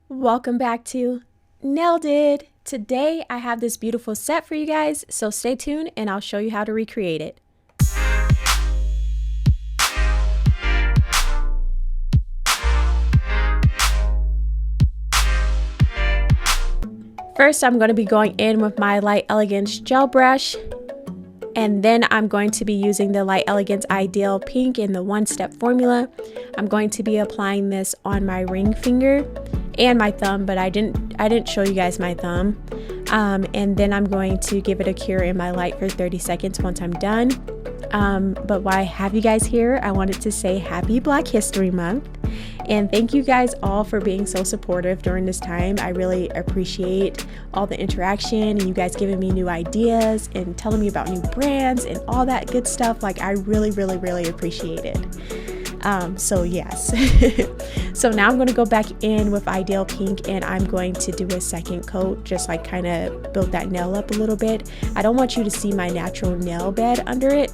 Welcome back to Nailed It. Today I have this beautiful set for you guys, so stay tuned and I'll show you how to recreate it. First, I'm going to be going in with my Light Elegance gel brush, and then I'm going to be using the Light Elegance Ideal Pink in the one-step formula. I'm going to be applying this on my ring finger and my thumb, but I didn't show you guys my thumb. And then I'm going to give it a cure in my light for 30 seconds once I'm done. But while I have you guys here, I wanted to say happy Black History Month. And thank you guys all for being so supportive during this time. I really appreciate all the interaction and you guys giving me new ideas and telling me about new brands and all that good stuff. Like, I really appreciate it. So yes. So now I'm going to go back in with Ideal Pink and I'm going to do a second coat, just like kind of build that nail up a little bit. I don't want you to see my natural nail bed under it.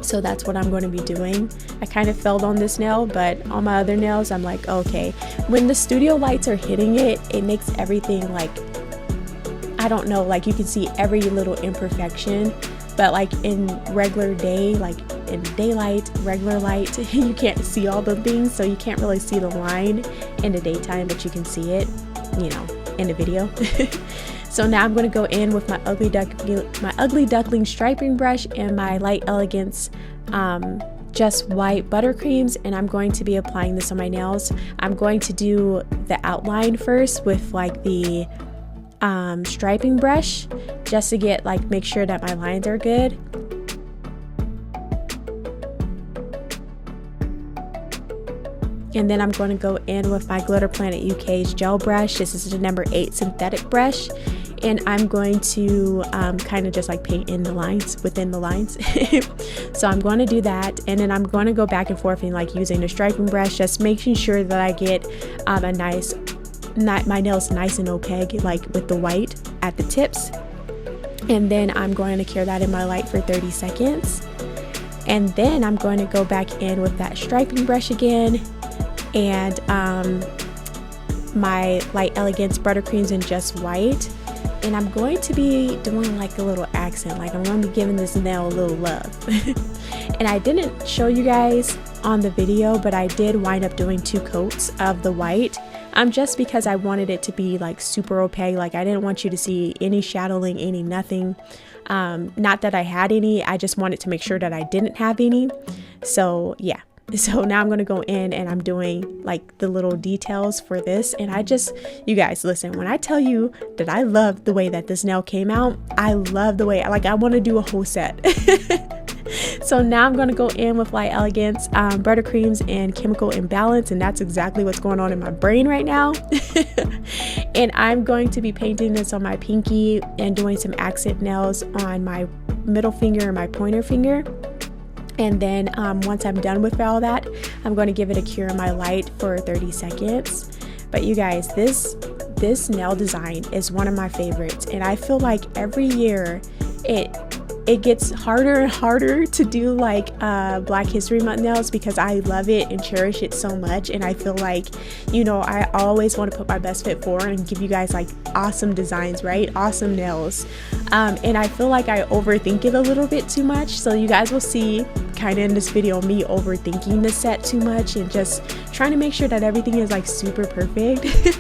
So that's what I'm going to be doing. I kind of failed on this nail, but on my other nails, I'm like, okay. When the studio lights are hitting it, it makes everything like, I don't know, like you can see every little imperfection. But like in regular day, like in daylight, regular light, you can't see all the things. So you can't really see the line in the daytime, but you can see it, you know, in the video. So now I'm going to go in with my ugly duckling striping brush and my Light Elegance Just White buttercreams, and I'm going to be applying this on my nails. I'm going to do the outline first with like the striping brush, just to get like make sure that my lines are good. And then I'm going to go in with my Glitter Planet UK's gel brush. This is the number 8 synthetic brush. And I'm going to kind of just like paint in the lines, within the lines. So I'm going to do that. And then I'm going to go back and forth and like using the striping brush, just making sure that I get my nails nice and opaque, like with the white at the tips. And then I'm going to cure that in my light for 30 seconds. And then I'm going to go back in with that striping brush again. And my Light Elegance buttercreams in Just White. And I'm going to be doing like a little accent, like I'm going to be giving this nail a little love. And I didn't show you guys on the video, but I did wind up doing 2 coats of the white. Just because I wanted it to be like super opaque. Like I didn't want you to see any shadowing, any nothing. Not that I had any, I just wanted to make sure that I didn't have any. So yeah. So now I'm going to go in and I'm doing like the little details for this. And you guys, listen, when I tell you that I love the way that this nail came out, I love the way, like I want to do a whole set. So now I'm going to go in with Light Elegance buttercreams and Chemical Imbalance, and that's exactly what's going on in my brain right now. And I'm going to be painting this on my pinky and doing some accent nails on my middle finger and my pointer finger. And then once I'm done with all that, I'm going to give it a cure in my light for 30 seconds. But you guys, this nail design is one of my favorites, and I feel like every year it gets harder and harder to do like Black History Month nails, because I love it and cherish it so much. And I feel like, you know, I always want to put my best foot forward and give you guys like awesome designs, right? Awesome nails. And I feel like I overthink it a little bit too much. So you guys will see kind of in this video me overthinking the set too much and just trying to make sure that everything is like super perfect.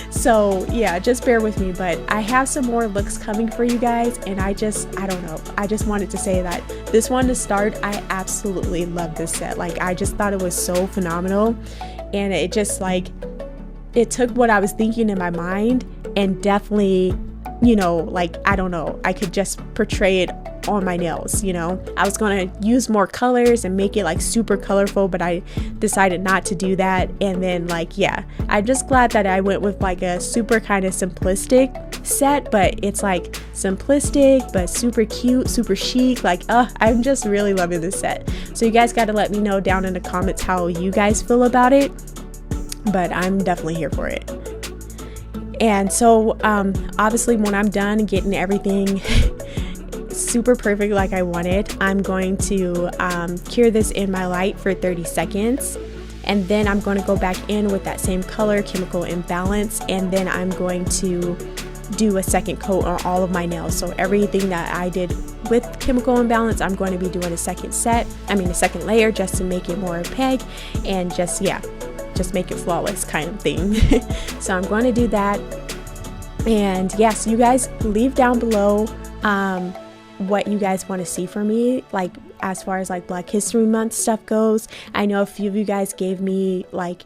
So yeah, just bear with me, but I have some more looks coming for you guys, and I don't know, I just wanted to say that this one to start, I absolutely love this set. Like I just thought it was so phenomenal, and it just like, it took what I was thinking in my mind and definitely, you know, like, I don't know, I could just portray it on my nails, you know. I was going to use more colors and make it like super colorful, but I decided not to do that. And then like, yeah, I'm just glad that I went with like a super kind of simplistic set, but it's like simplistic but super cute, super chic. Like I'm just really loving this set. So you guys got to let me know down in the comments how you guys feel about it, but I'm definitely here for it. And so obviously when I'm done getting everything super perfect like I wanted, I'm going to cure this in my light for 30 seconds. and then I'm going to go back in with that same color, Chemical Imbalance, and then I'm going to do a second coat on all of my nails. So everything that I did with Chemical Imbalance, I'm going to be doing a second layer, just to make it more opaque and just make it flawless kind of thing. So I'm going to do that. And yes, you guys leave down below what you guys want to see from me, like as far as like Black History Month stuff goes. I know a few of you guys gave me like,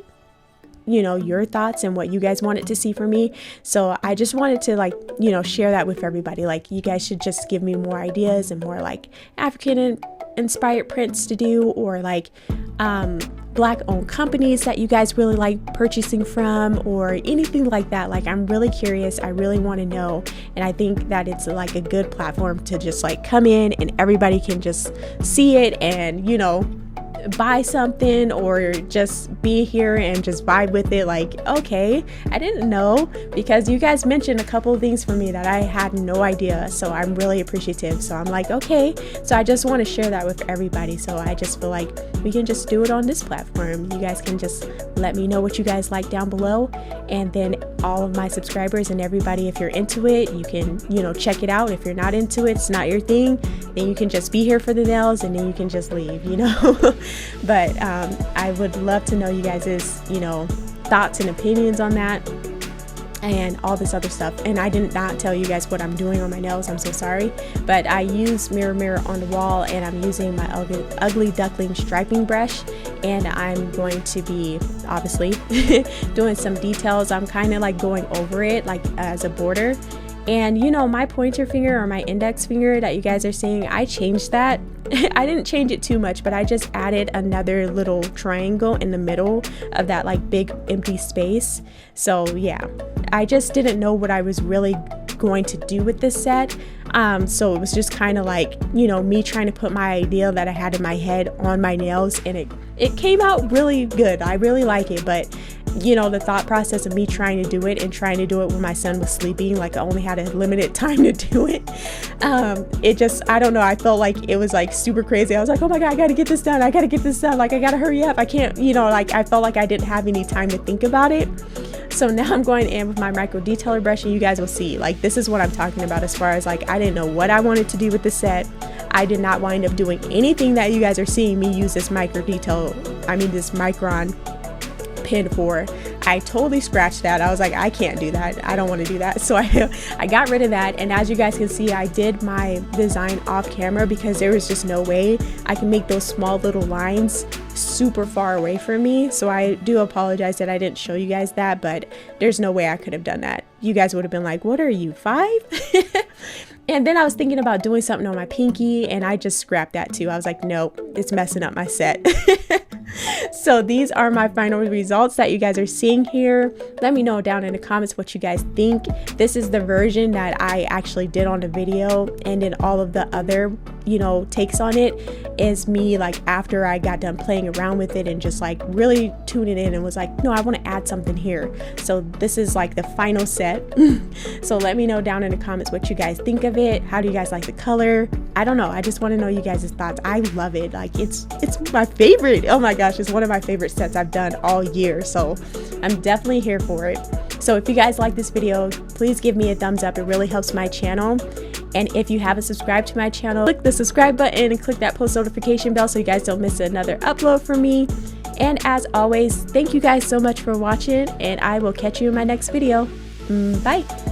you know, your thoughts and what you guys wanted to see from me. So I just wanted to like, you know, share that with everybody. Like, you guys should just give me more ideas and more like African inspired prints to do, or like Black owned companies that you guys really like purchasing from, or anything like that. Like, I'm really curious. I really want to know. And I think that it's like a good platform to just like come in and everybody can just see it and, you know, buy something or just be here and just vibe with it. Like, okay, I didn't know, because you guys mentioned a couple of things for me that I had no idea, so I'm really appreciative. So I'm like, okay, so I just want to share that with everybody. So I just feel like we can just do it on this platform. You guys can just let me know what you guys like down below, and then all of my subscribers and everybody, if you're into it, you can, you know, check it out. If you're not into it, it's not your thing, then you can just be here for the nails and then you can just leave, you know. But I would love to know you guys' you know, thoughts and opinions on that and all this other stuff. And I did not tell you guys what I'm doing on my nails, I'm so sorry, but I use Mirror on the Wall, and I'm using my ugly duckling striping brush, and I'm going to be obviously doing some details. I'm kind of like going over it like as a border. And you know, my pointer finger or my index finger that you guys are seeing, I changed that. I didn't change it too much, but I just added another little triangle in the middle of that like big empty space. So yeah, I just didn't know what I was really going to do with this set. So it was just kind of like, you know, me trying to put my idea that I had in my head on my nails, and it came out really good. I really like it, but you know, the thought process of me trying to do it and trying to do it when my son was sleeping, like I only had a limited time to do it. It just, I don't know, I felt like it was like super crazy. I was like, oh my God, I gotta get this done. I gotta get this done. Like, I gotta hurry up. I can't, you know, like I felt like I didn't have any time to think about it. So now I'm going in with my micro detailer brush, and you guys will see, like, this is what I'm talking about as far as like, I didn't know what I wanted to do with the set. I did not wind up doing anything that you guys are seeing me use this this micron pen for. I totally scratched that. I was like, I can't do that. I don't want to do that. So I got rid of that. And as you guys can see, I did my design off camera because there was just no way I can make those small little lines super far away from me. So I do apologize that I didn't show you guys that, but there's no way I could have done that. You guys would have been like, what are you, 5? And then I was thinking about doing something on my pinky, and I just scrapped that too. I was like, nope, it's messing up my set. So these are my final results that you guys are seeing here. Let me know down in the comments what you guys think. This is the version that I actually did on the video, and then all of the other, you know, takes on it is me like after I got done playing around with it and just like really tuning in and was like, no, I want to add something here. So this is like the final set. So let me know down in the comments what you guys think of it. How do you guys like the color? I don't know, I just want to know you guys' thoughts. I love it. Like, it's my favorite. Oh my gosh, it's one of my favorite sets I've done all year, so I'm definitely here for it. So if you guys like this video, please give me a thumbs up. It really helps my channel. And if you haven't subscribed to my channel, click the subscribe button and click that post notification bell so you guys don't miss another upload from me. And as always, thank you guys so much for watching, and I will catch you in my next video. Bye.